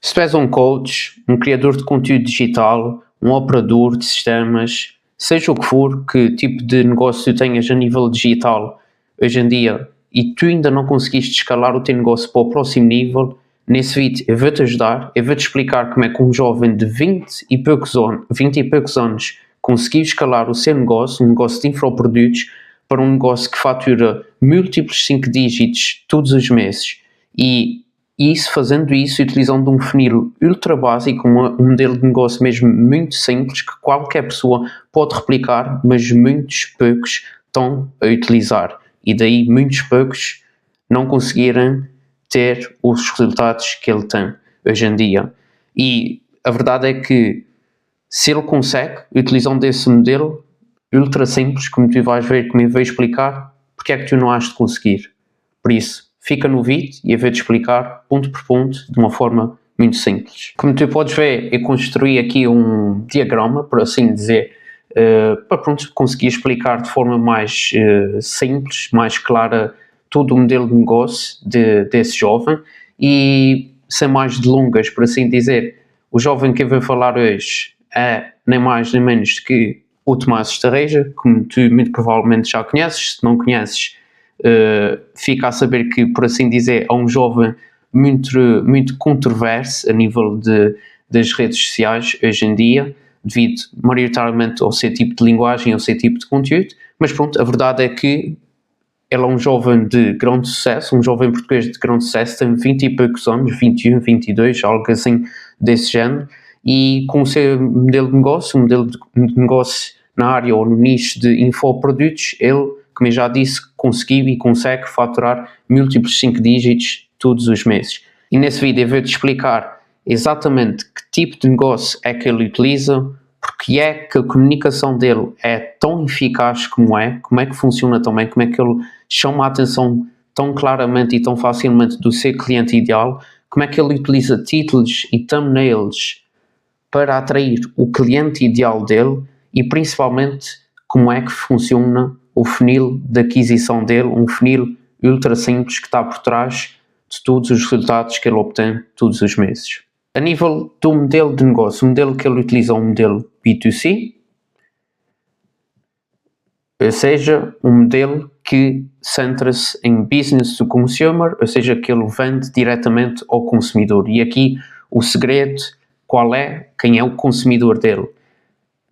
Se tu és um coach, um criador de conteúdo digital, um operador de sistemas, seja o que for, que tipo de negócio tu tenhas a nível digital hoje em dia e tu ainda não conseguiste escalar o teu negócio para o próximo nível, nesse vídeo eu vou-te ajudar, eu vou-te explicar como é que um jovem de 20 e poucos anos conseguiu escalar o seu negócio, um negócio de infoprodutos, para um negócio que fatura múltiplos 5 dígitos todos os meses e isso, fazendo isso, utilizando um funil ultra básico, um modelo de negócio mesmo muito simples, que qualquer pessoa pode replicar, mas muitos poucos estão a utilizar. E daí muitos poucos não conseguirem ter os resultados que ele tem hoje em dia. E a verdade é que se ele consegue, utilizando esse modelo ultra simples, como tu vais ver, como eu vou explicar, porque é que tu não has de conseguir? Por isso, fica no vídeo e eu vou-te explicar ponto por ponto de uma forma muito simples. Como tu podes ver, eu construí aqui um diagrama, por assim dizer, para conseguir explicar de forma mais simples, mais clara, todo o modelo de negócio desse jovem e sem mais delongas, por assim dizer. O jovem que eu vou falar hoje é nem mais nem menos que o Tomás Estarreja, como tu muito provavelmente já conheces. Se não conheces, fica a saber que, por assim dizer, é um jovem muito controverso a nível das redes sociais hoje em dia, devido maioritariamente ao seu tipo de linguagem, ao seu tipo de conteúdo, mas pronto, a verdade é que ele é um jovem de grande sucesso, um jovem português de grande sucesso, tem 20 e poucos anos, 21, 22, algo assim desse género, e com o seu modelo de negócio, um modelo de negócio na área ou no nicho de infoprodutos, ele, como eu já disse, conseguiu e consegue faturar múltiplos 5 dígitos todos os meses. E nesse vídeo eu vou-te explicar exatamente que tipo de negócio é que ele utiliza, porque é que a comunicação dele é tão eficaz como é que funciona tão bem, como é que ele chama a atenção tão claramente e tão facilmente do seu cliente ideal, como é que ele utiliza títulos e thumbnails para atrair o cliente ideal dele e principalmente como é que funciona o funil de aquisição dele, um funil ultra simples que está por trás de todos os resultados que ele obtém todos os meses. A nível do modelo de negócio, o modelo que ele utiliza é um modelo B2C, ou seja, um modelo que centra-se em business to consumer, ou seja, que ele vende diretamente ao consumidor. E aqui o segredo, qual é? Quem é o consumidor dele?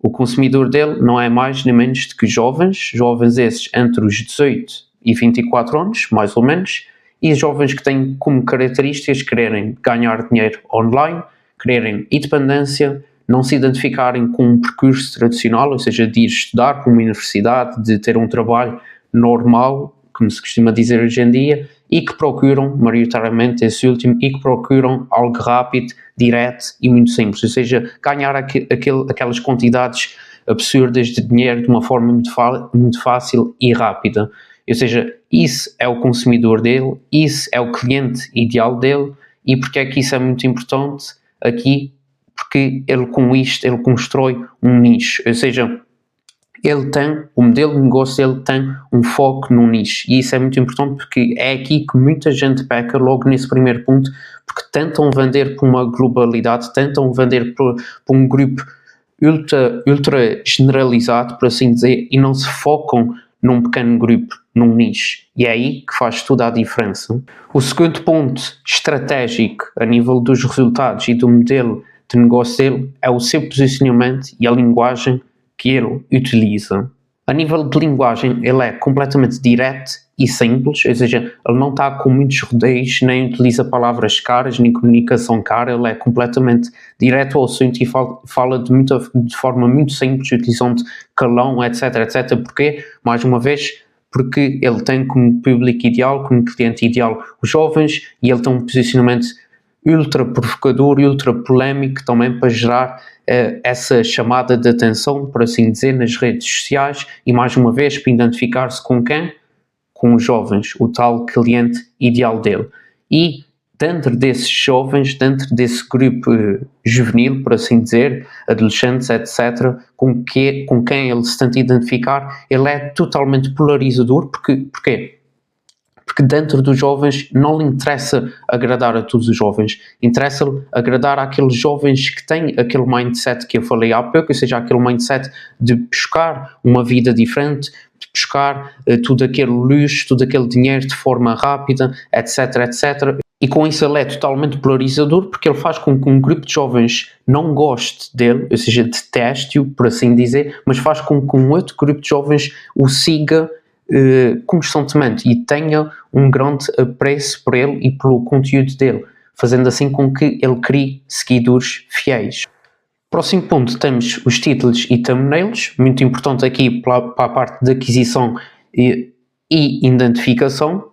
O consumidor dele não é mais nem menos do que jovens esses entre os 18 e 24 anos, mais ou menos, e jovens que têm como características quererem ganhar dinheiro online, quererem independência, não se identificarem com um percurso tradicional, ou seja, de ir estudar para uma universidade, de ter um trabalho normal, como se costuma dizer hoje em dia, e que procuram, maioritariamente esse último, e que procuram algo rápido, direto e muito simples, ou seja, ganhar aquelas quantidades absurdas de dinheiro de uma forma muito fácil e rápida. Ou seja, isso é o consumidor dele, isso é o cliente ideal dele, e porque é que isso é muito importante aqui? Porque ele com isto, ele constrói um nicho, ou seja, ele tem, o modelo de negócio, ele tem um foco no nicho, e isso é muito importante porque é aqui que muita gente peca logo nesse primeiro ponto, porque tentam vender por uma globalidade, tentam vender por um grupo ultra generalizado, por assim dizer, e não se focam num pequeno grupo, num nicho, e é aí que faz toda a diferença. O segundo ponto estratégico a nível dos resultados e do modelo de negócio dele é o seu posicionamento e a linguagem que ele utiliza. A nível de linguagem, ele é completamente direto e simples, ou seja, ele não está com muitos rodeios, nem utiliza palavras caras, nem comunicação cara, ele é completamente direto ao assunto e fala de forma muito simples, utilizando calão, etc. Porquê? Mais uma vez, porque ele tem como público ideal, como cliente ideal, os jovens, e ele tem um posicionamento ultra provocador e ultra polémico também para gerar essa chamada de atenção, por assim dizer, nas redes sociais e mais uma vez para identificar-se com quem? Com os jovens, o tal cliente ideal dele. E dentro desses jovens, dentro desse grupo juvenil, por assim dizer, adolescentes, etc., com quem ele se tenta identificar, ele é totalmente polarizador. Porquê? Porque dentro dos jovens não lhe interessa agradar a todos os jovens, interessa-lhe agradar àqueles jovens que têm aquele mindset que eu falei há pouco, ou seja, aquele mindset de buscar uma vida diferente, de buscar tudo aquele luxo, todo aquele dinheiro de forma rápida, etc, etc. E com isso ele é totalmente polarizador, porque ele faz com que um grupo de jovens não goste dele, ou seja, deteste-o, por assim dizer, mas faz com que um outro grupo de jovens o siga constantemente e tenha um grande apreço por ele e pelo conteúdo dele, fazendo assim com que ele crie seguidores fiéis. Próximo ponto, temos os títulos e thumbnails, muito importante aqui para a parte de aquisição e identificação.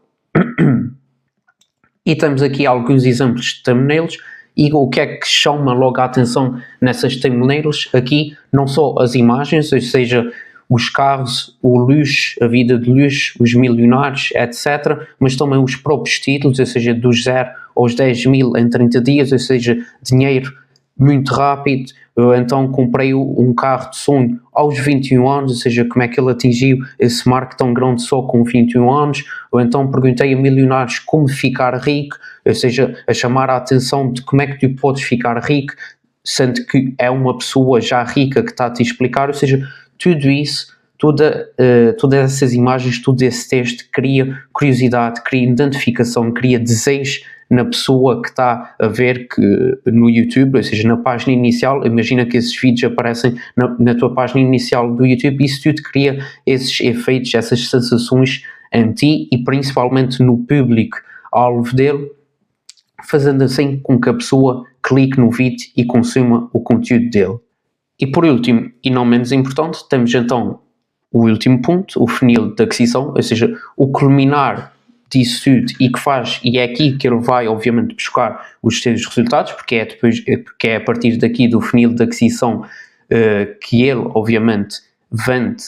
E temos aqui alguns exemplos de thumbnails e o que é que chama logo a atenção nessas thumbnails aqui, não só as imagens, ou seja, os carros, o luxo, a vida de luxo, os milionários, etc., mas também os próprios títulos, ou seja, dos 0 aos 10 mil em 30 dias, ou seja, dinheiro muito rápido. Eu então comprei um carro de sonho aos 21 anos, ou seja, como é que ele atingiu esse marco tão grande só com 21 anos, ou então perguntei a milionários como ficar rico, ou seja, a chamar a atenção de como é que tu podes ficar rico, sendo que é uma pessoa já rica que está a te explicar, ou seja, tudo isso, todas essas imagens, todo esse texto cria curiosidade, cria identificação, cria desejo na pessoa que está a ver que, no YouTube, ou seja, na página inicial. Imagina que esses vídeos aparecem na tua página inicial do YouTube, isso tudo cria esses efeitos, essas sensações em ti e principalmente no público-alvo dele, fazendo assim com que a pessoa clique no vídeo e consuma o conteúdo dele. E por último, e não menos importante, temos então o último ponto, o funil de aquisição, ou seja, o culminar disso tudo e que faz, e é aqui que ele vai obviamente buscar os seus resultados, porque é a partir daqui do funil de aquisição que ele obviamente vende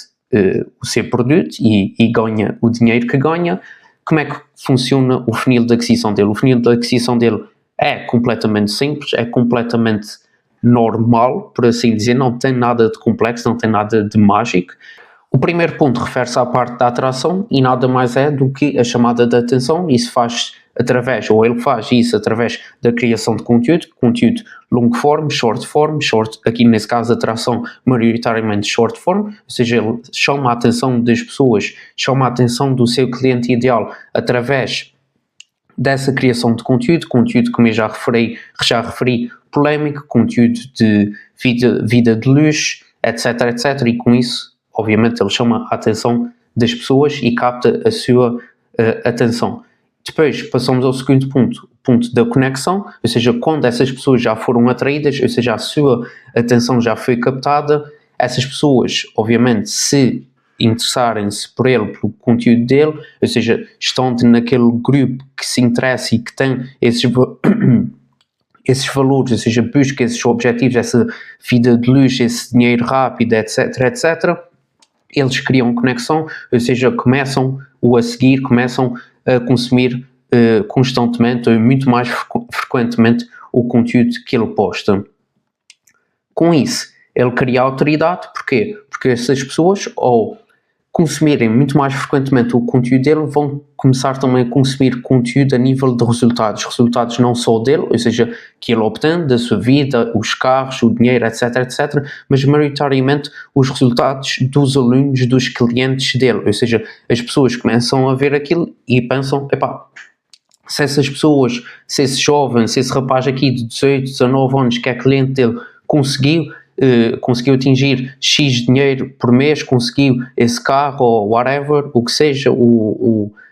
o seu produto e ganha o dinheiro que ganha. Como é que funciona o funil de aquisição dele? O funil de aquisição dele é completamente simples, é completamente normal, por assim dizer, não tem nada de complexo, não tem nada de mágico. O primeiro ponto refere-se à parte da atração e nada mais é do que a chamada de atenção. Isso faz através, ou ele faz isso através da criação de conteúdo long form, short form, aqui nesse caso atração maioritariamente short form, ou seja, ele chama a atenção das pessoas, chama a atenção do seu cliente ideal através dessa criação de conteúdo como eu já referi, polémico, conteúdo de vida de luxo, etc, etc, e com isso obviamente ele chama a atenção das pessoas e capta a sua atenção. Depois passamos ao segundo ponto, o ponto da conexão, ou seja, quando essas pessoas já foram atraídas, ou seja, a sua atenção já foi captada, essas pessoas obviamente se interessarem-se por ele, pelo conteúdo dele, ou seja, estão naquele grupo que se interessa e que tem esses valores, ou seja, busca esses objetivos, essa vida de luxo, esse dinheiro rápido, etc, etc, eles criam conexão, ou seja, começam-o a seguir, começam a consumir constantemente ou muito mais frequentemente o conteúdo que ele posta. Com isso, ele cria autoridade. Porquê? Porque essas pessoas, ao consumirem muito mais frequentemente o conteúdo dele, vão começar também a consumir conteúdo a nível de resultados não só dele, ou seja, que ele obtém da sua vida, os carros, o dinheiro, etc, etc, mas maioritariamente os resultados dos alunos, dos clientes dele, ou seja, as pessoas começam a ver aquilo e pensam, se essas pessoas, se esse jovem, se esse rapaz aqui de 18, 19 anos que é cliente dele conseguiu atingir X dinheiro por mês, conseguiu esse carro ou whatever, o que seja,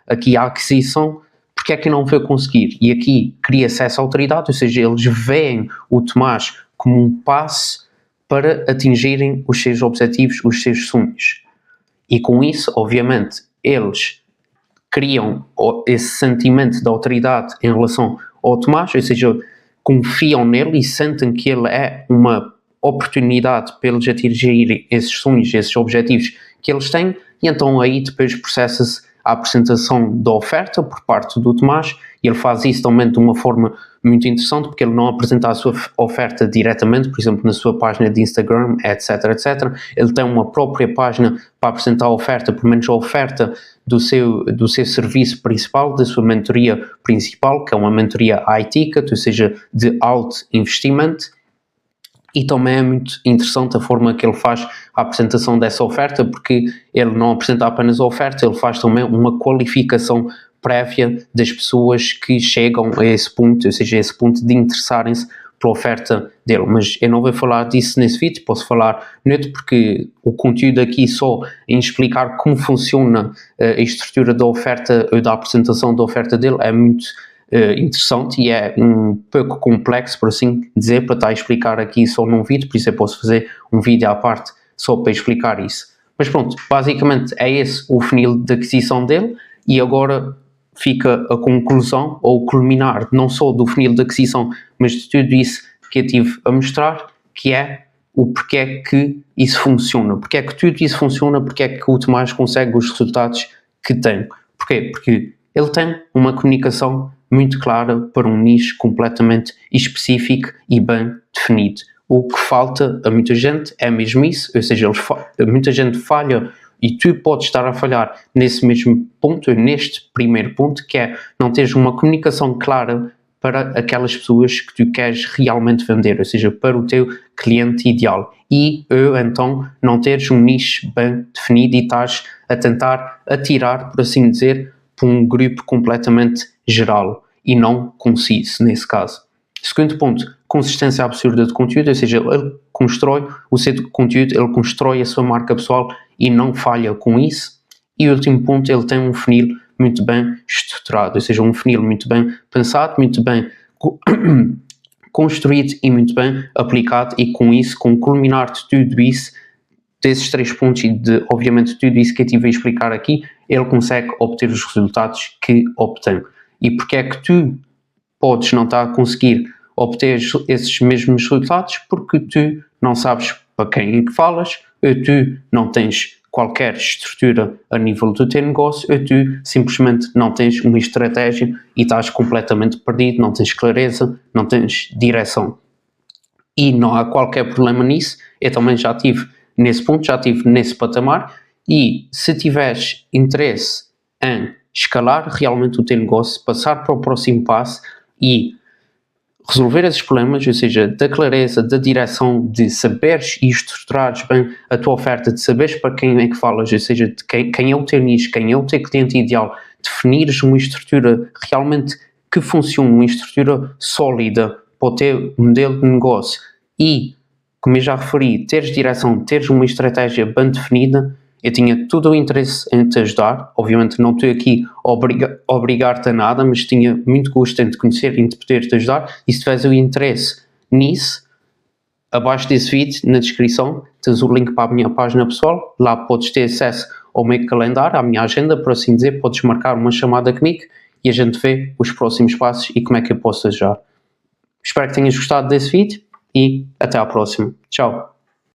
aqui a aquisição, porque é que não vai conseguir? E aqui cria-se essa autoridade, ou seja, eles veem o Tomás como um passo para atingirem os seus objetivos, os seus sonhos. E com isso, obviamente, eles criam esse sentimento de autoridade em relação ao Tomás, ou seja, confiam nele e sentem que ele é uma oportunidade para eles atingirem esses sonhos, esses objetivos que eles têm, e então aí depois processa-se a apresentação da oferta por parte do Tomás, e ele faz isso também de uma forma muito interessante, porque ele não apresenta a sua oferta diretamente, por exemplo, na sua página de Instagram, etc, etc. Ele tem uma própria página para apresentar a oferta, pelo menos a oferta do seu serviço principal, da sua mentoria principal, que é uma mentoria high ticket, ou seja, de alto investimento. E também é muito interessante a forma que ele faz a apresentação dessa oferta, porque ele não apresenta apenas a oferta, ele faz também uma qualificação prévia das pessoas que chegam a esse ponto, ou seja, esse ponto de interessarem-se pela oferta dele. Mas eu não vou falar disso nesse vídeo, posso falar neutro, porque o conteúdo aqui só em explicar como funciona a estrutura da oferta, da apresentação da oferta dele, é muito interessante e é um pouco complexo, por assim dizer, para estar a explicar aqui só num vídeo, por isso eu posso fazer um vídeo à parte só para explicar isso. Mas pronto, basicamente é esse o funil de aquisição dele, e agora fica a conclusão, ou o culminar, não só do funil de aquisição, mas de tudo isso que eu tive a mostrar, que é o porquê que isso funciona, porque é que tudo isso funciona, porque é que o Tomás consegue os resultados que tem. Porquê? Porque ele tem uma comunicação muito clara para um nicho completamente específico e bem definido. O que falta a muita gente é mesmo isso, ou seja, muita gente falha, e tu podes estar a falhar nesse mesmo ponto, neste primeiro ponto, que é não teres uma comunicação clara para aquelas pessoas que tu queres realmente vender, ou seja, para o teu cliente ideal. E então não teres um nicho bem definido e estás a tentar atirar, por assim dizer, para um grupo completamente geral e não conciso nesse caso. Segundo ponto, consistência absurda de conteúdo, ou seja, ele constrói o seu conteúdo, ele constrói a sua marca pessoal e não falha com isso. E o último ponto, ele tem um funil muito bem estruturado, ou seja, um funil muito bem pensado, muito bem construído e muito bem aplicado, e com isso, com o culminar de tudo isso, desses 3 pontos e de, obviamente, tudo isso que eu tive a explicar aqui, ele consegue obter os resultados que obtém. E porque é que tu podes não estar a conseguir obter esses mesmos resultados? Porque tu não sabes para quem é que falas, ou tu não tens qualquer estrutura a nível do teu negócio, ou tu simplesmente não tens uma estratégia e estás completamente perdido, não tens clareza, não tens direção. E não há qualquer problema nisso, eu também já estive nesse ponto, já estive nesse patamar, e se tiveres interesse em escalar realmente o teu negócio, passar para o próximo passo e resolver esses problemas, ou seja, da clareza, da direção, de saberes e estruturares bem a tua oferta, de saberes para quem é que falas, ou seja, de quem é o teu nicho, quem é o teu cliente ideal, definires uma estrutura realmente que funcione, uma estrutura sólida para o teu modelo de negócio e, como eu já referi, teres direção, teres uma estratégia bem definida. Eu tinha todo o interesse em te ajudar, obviamente não estou aqui a obrigar-te a nada, mas tinha muito gosto em te conhecer e em te poder te ajudar, e se tiveres o interesse nisso, abaixo desse vídeo, na descrição, tens o link para a minha página pessoal, lá podes ter acesso ao meu calendário, à minha agenda, por assim dizer, podes marcar uma chamada comigo e a gente vê os próximos passos e como é que eu posso ajudar. Espero que tenhas gostado desse vídeo e até à próxima. Tchau!